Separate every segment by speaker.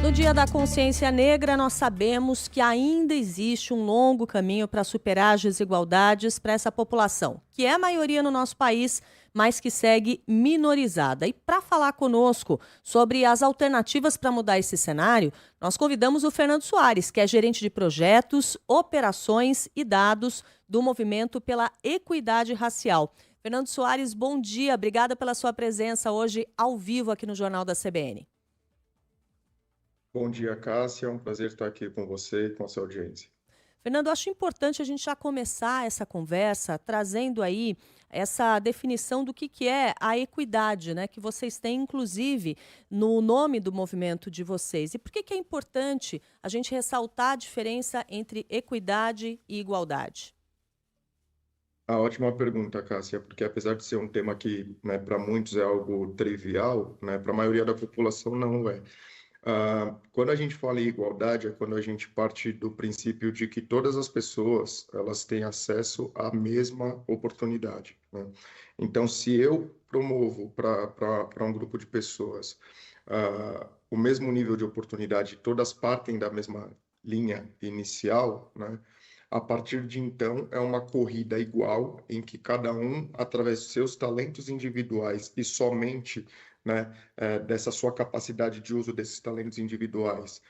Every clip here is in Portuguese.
Speaker 1: No Dia da Consciência Negra, nós sabemos que ainda existe um longo caminho para superar as desigualdades para essa população, que é a maioria no nosso país, mas que segue minorizada. E para falar conosco sobre as alternativas para mudar esse cenário, nós convidamos o Fernando Soares, que é gerente de projetos, operações e dados do Movimento pela Equidade Racial. Fernando Soares, bom dia. Obrigada pela sua presença hoje ao vivo aqui no Jornal da CBN.
Speaker 2: Bom dia, Cássia. É um prazer estar aqui com você e com a sua audiência.
Speaker 1: Fernando, acho importante a gente já começar essa conversa trazendo aí essa definição do que é a equidade, né? Que vocês têm, inclusive, no nome do movimento de vocês. E por que é importante a gente ressaltar a diferença entre equidade e igualdade?
Speaker 2: A ótima pergunta, Cássia, porque apesar de ser um tema que, né, para muitos é algo trivial, né, para a maioria da população não é. Quando a gente fala em igualdade, é quando a gente parte do princípio de que todas as pessoas elas têm acesso à mesma oportunidade, né? Então, se eu promovo para um grupo de pessoas o mesmo nível de oportunidade, todas partem da mesma linha inicial, né? A partir de então, é uma corrida igual, em que cada um, através de seus talentos individuais e somente, né, dessa sua capacidade de uso desses talentos individuais,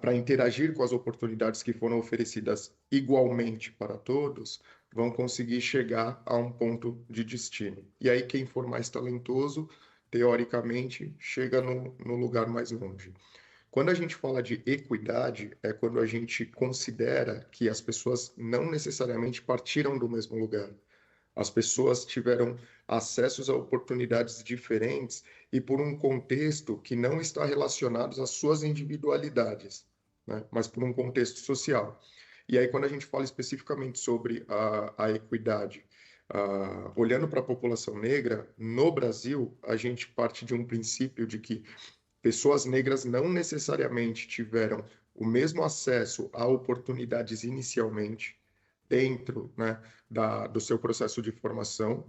Speaker 2: para interagir com as oportunidades que foram oferecidas igualmente para todos, vão conseguir chegar a um ponto de destino. E aí, quem for mais talentoso, teoricamente, chega no lugar mais longe. Quando a gente fala de equidade, é quando a gente considera que as pessoas não necessariamente partiram do mesmo lugar. As pessoas tiveram acessos a oportunidades diferentes e por um contexto que não está relacionado às suas individualidades, né? Mas por um contexto social. E aí, quando a gente fala especificamente sobre a equidade, olhando para a população negra, no Brasil, a gente parte de um princípio de que pessoas negras não necessariamente tiveram o mesmo acesso a oportunidades inicialmente dentro, né, do seu processo de formação.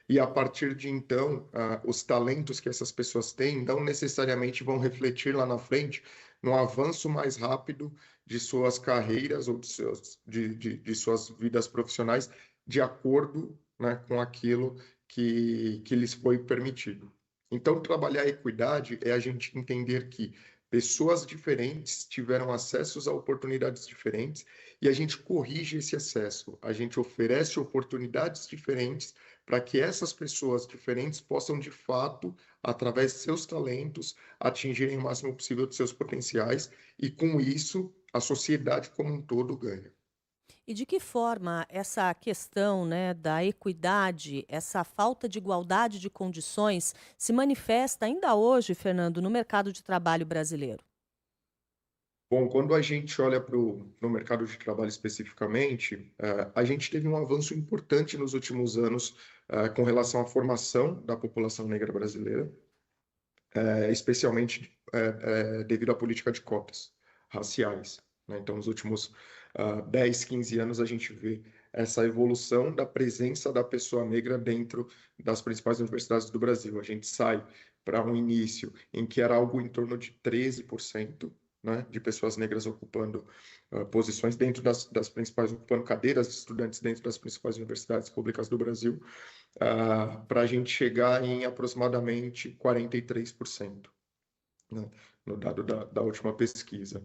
Speaker 2: E a partir de então, os talentos que essas pessoas têm não necessariamente vão refletir lá na frente no avanço mais rápido de suas carreiras ou de suas vidas profissionais, de acordo, né, com aquilo que lhes foi permitido. Então, trabalhar a equidade é a gente entender que pessoas diferentes tiveram acessos a oportunidades diferentes e a gente corrige esse acesso, a gente oferece oportunidades diferentes para que essas pessoas diferentes possam, de fato, através de seus talentos, atingirem o máximo possível de seus potenciais e, com isso, a sociedade como um todo ganha.
Speaker 1: E de que forma essa questão, né, da equidade, essa falta de igualdade de condições se manifesta ainda hoje, Fernando, no mercado de trabalho brasileiro?
Speaker 2: Bom, quando a gente olha para o no mercado de trabalho especificamente, a gente teve um avanço importante nos últimos anos, com relação à formação da população negra brasileira, especialmente devido à política de cotas raciais, né? Então, nos últimos 10, 15 anos, a gente vê essa evolução da presença da pessoa negra dentro das principais universidades do Brasil. A gente sai para um início em que era algo em torno de 13%, né, de pessoas negras ocupando posições dentro das principais, ocupando cadeiras de estudantes dentro das principais universidades públicas do Brasil, para a gente chegar em aproximadamente 43%, né, no dado da última pesquisa.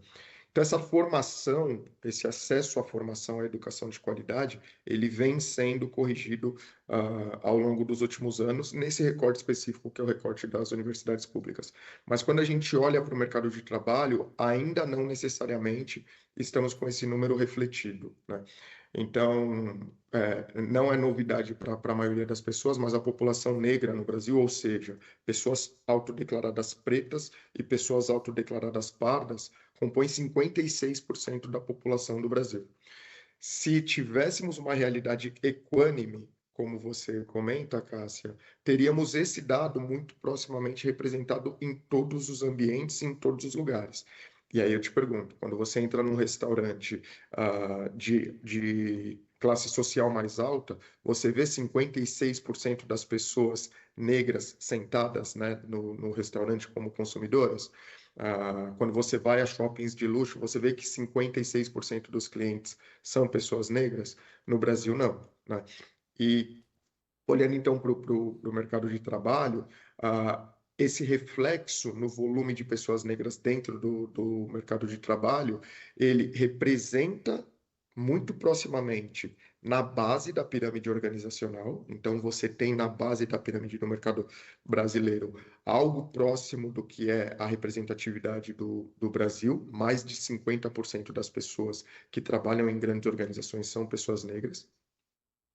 Speaker 2: Então, essa formação, esse acesso à formação, à educação de qualidade, ele vem sendo corrigido ao longo dos últimos anos, nesse recorte específico, que é o recorte das universidades públicas. Mas quando a gente olha para o mercado de trabalho, ainda não necessariamente estamos com esse número refletido, né? Então, não é novidade para a maioria das pessoas, mas a população negra no Brasil, ou seja, pessoas autodeclaradas pretas e pessoas autodeclaradas pardas, compõe 56% da população do Brasil. Se tivéssemos uma realidade equânime, como você comenta, Cássia, teríamos esse dado muito proximamente representado em todos os ambientes, em todos os lugares. E aí eu te pergunto, quando você entra num restaurante de classe social mais alta, você vê 56% das pessoas negras sentadas, né, no restaurante como consumidoras? Quando você vai a shoppings de luxo, você vê que 56% dos clientes são pessoas negras. No Brasil, não, né? E olhando então para o mercado de trabalho, esse reflexo no volume de pessoas negras dentro do mercado de trabalho, ele representa muito proximamente na base da pirâmide organizacional. Então, você tem na base da pirâmide do mercado brasileiro algo próximo do que é a representatividade do Brasil. Mais de 50% das pessoas que trabalham em grandes organizações são pessoas negras.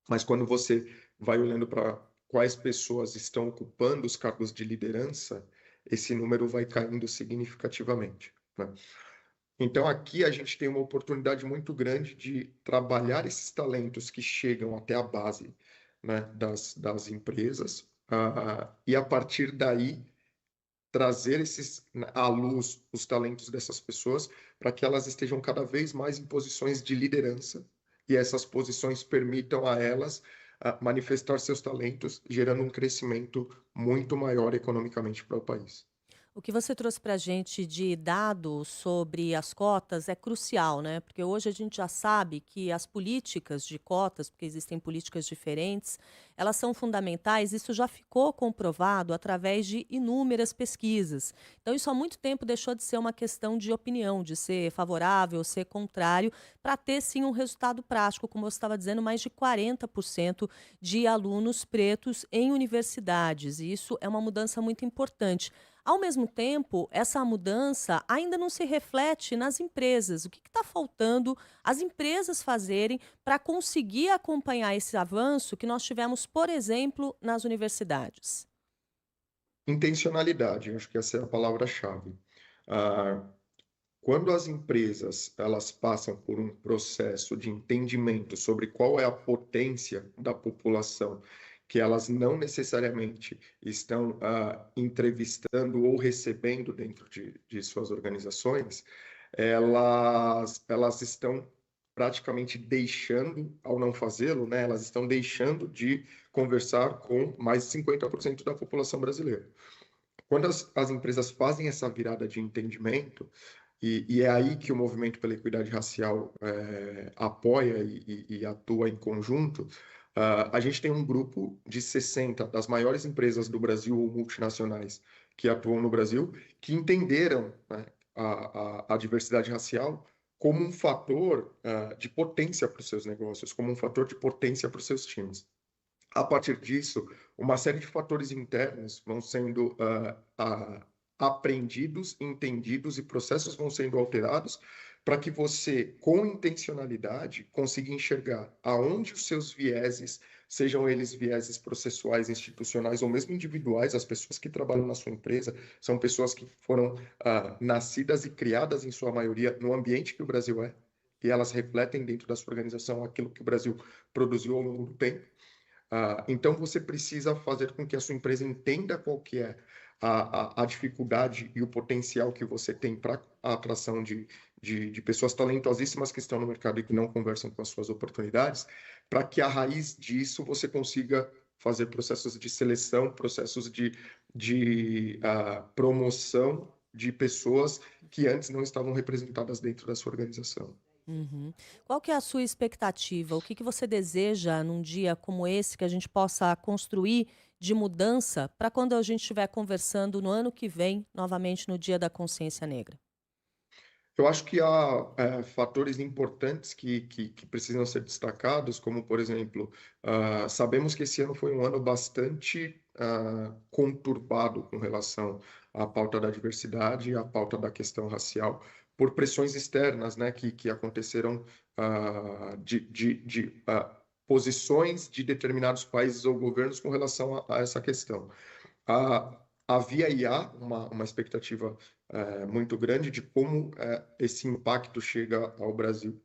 Speaker 2: Mas quando você vai olhando para quais pessoas estão ocupando os cargos de liderança, esse número vai caindo significativamente, né? Então, aqui a gente tem uma oportunidade muito grande de trabalhar esses talentos que chegam até a base, né, das empresas, e a partir daí trazer à luz os talentos dessas pessoas para que elas estejam cada vez mais em posições de liderança e essas posições permitam a elas manifestar seus talentos, gerando um crescimento muito maior economicamente para o país.
Speaker 1: O que você trouxe para a gente de dados sobre as cotas é crucial, né? Porque hoje a gente já sabe que as políticas de cotas, porque existem políticas diferentes, elas são fundamentais. Isso já ficou comprovado através de inúmeras pesquisas. Então, isso há muito tempo deixou de ser uma questão de opinião, de ser favorável, ser contrário, para ter sim um resultado prático, como você estava dizendo, mais de 40% de alunos pretos em universidades. E isso é uma mudança muito importante. Ao mesmo tempo, essa mudança ainda não se reflete nas empresas. O que está faltando as empresas fazerem para conseguir acompanhar esse avanço que nós tivemos, por exemplo, nas universidades?
Speaker 2: Intencionalidade, acho que essa é a palavra-chave. Ah, Quando as empresas elas passam por um processo de entendimento sobre qual é a potência da população, que elas não necessariamente estão entrevistando ou recebendo dentro de suas organizações, elas estão praticamente deixando, ao não fazê-lo, né, elas estão deixando de conversar com mais de 50% da população brasileira. Quando as empresas fazem essa virada de entendimento, e é aí que o movimento pela equidade racial apoia e atua em conjunto. A gente tem um grupo de 60 das maiores empresas do Brasil ou multinacionais que atuam no Brasil, que entenderam, né, a diversidade racial como um fator de potência para os seus negócios, como um fator de potência para os seus times. A partir disso, uma série de fatores internos vão sendo aprendidos, entendidos e processos vão sendo alterados para que você, com intencionalidade, consiga enxergar aonde os seus vieses, sejam eles vieses processuais, institucionais ou mesmo individuais, as pessoas que trabalham na sua empresa são pessoas que foram nascidas e criadas, em sua maioria, no ambiente que o Brasil é, e elas refletem dentro da sua organização aquilo que o Brasil produziu ao longo do tempo. Então, você precisa fazer com que a sua empresa entenda qual que é a dificuldade e o potencial que você tem para a atração de pessoas talentosíssimas que estão no mercado e que não conversam com as suas oportunidades, para que a raiz disso você consiga fazer processos de seleção, processos de promoção de pessoas que antes não estavam representadas dentro da sua organização.
Speaker 1: Uhum. Qual que é a sua expectativa? O que que você deseja num dia como esse que a gente possa construir de mudança para quando a gente estiver conversando no ano que vem, novamente no Dia da Consciência Negra?
Speaker 2: Eu acho que há fatores importantes que precisam ser destacados, como, por exemplo, sabemos que esse ano foi um ano bastante conturbado com relação à pauta da diversidade e à pauta da questão racial, por pressões externas, né, que aconteceram de posições de determinados países ou governos com relação a essa questão. Havia e há uma expectativa muito grande de como esse impacto chega ao Brasil.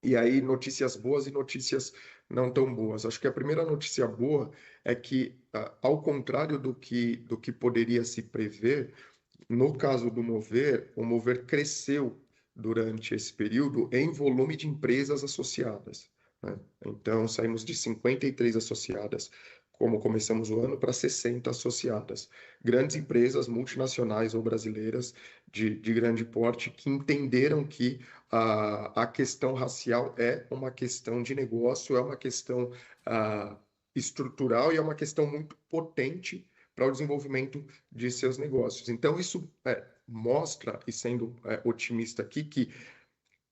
Speaker 2: E aí, notícias boas e notícias não tão boas. Acho que a primeira notícia boa é que, ao contrário do que poderia se prever, no caso do Mover, o Mover cresceu durante esse período em volume de empresas associadas, né? Então, saímos de 53 associadas como começamos o ano, para 60 associadas. Grandes empresas multinacionais ou brasileiras de grande porte que entenderam que a questão racial é uma questão de negócio, é uma questão estrutural e é uma questão muito potente para o desenvolvimento de seus negócios. Então, isso mostra, e sendo otimista aqui, que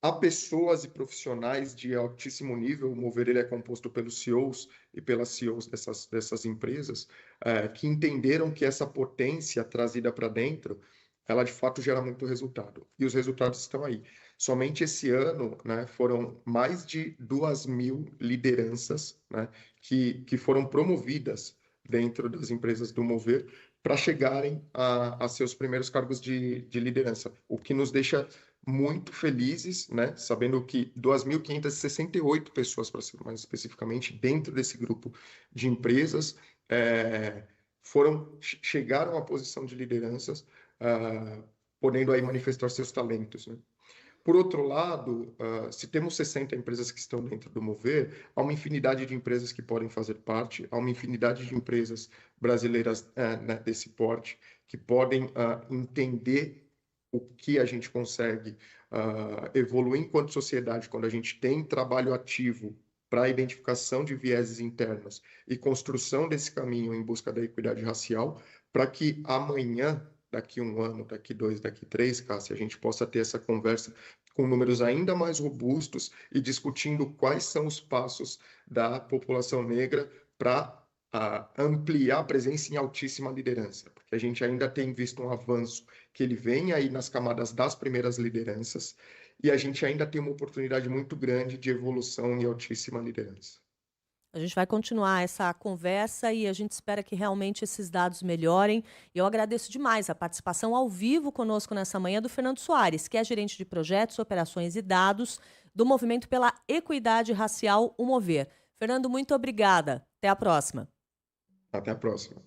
Speaker 2: há pessoas e profissionais de altíssimo nível. O Mover ele é composto pelos CEOs e pelas CEOs dessas empresas, que entenderam que essa potência trazida para dentro, ela de fato gera muito resultado. E os resultados estão aí. Somente esse ano, né, foram mais de 2.000 lideranças, né, que foram promovidas dentro das empresas do Mover para chegarem a seus primeiros cargos de liderança, o que nos deixa muito felizes, né? Sabendo que 2.568 pessoas, para ser mais especificamente, dentro desse grupo de empresas, chegaram à posição de lideranças, podendo aí manifestar seus talentos, né? Por outro lado, se temos 60 empresas que estão dentro do Mover, há uma infinidade de empresas que podem fazer parte, há uma infinidade de empresas brasileiras né, desse porte que podem entender o que a gente consegue evoluir enquanto sociedade quando a gente tem trabalho ativo para a identificação de vieses internos e construção desse caminho em busca da equidade racial, para que amanhã, daqui 1 ano, daqui 2, daqui 3, Cássia, a gente possa ter essa conversa com números ainda mais robustos e discutindo quais são os passos da população negra para ampliar a presença em altíssima liderança, porque a gente ainda tem visto um avanço que ele vem aí nas camadas das primeiras lideranças e a gente ainda tem uma oportunidade muito grande de evolução em altíssima liderança.
Speaker 1: A gente vai continuar essa conversa e a gente espera que realmente esses dados melhorem. Eu agradeço demais a participação ao vivo conosco nessa manhã do Fernando Soares, que é gerente de projetos, operações e dados do Movimento pela Equidade Racial, o Mover. Fernando, muito obrigada. Até a próxima.
Speaker 2: Até a próxima.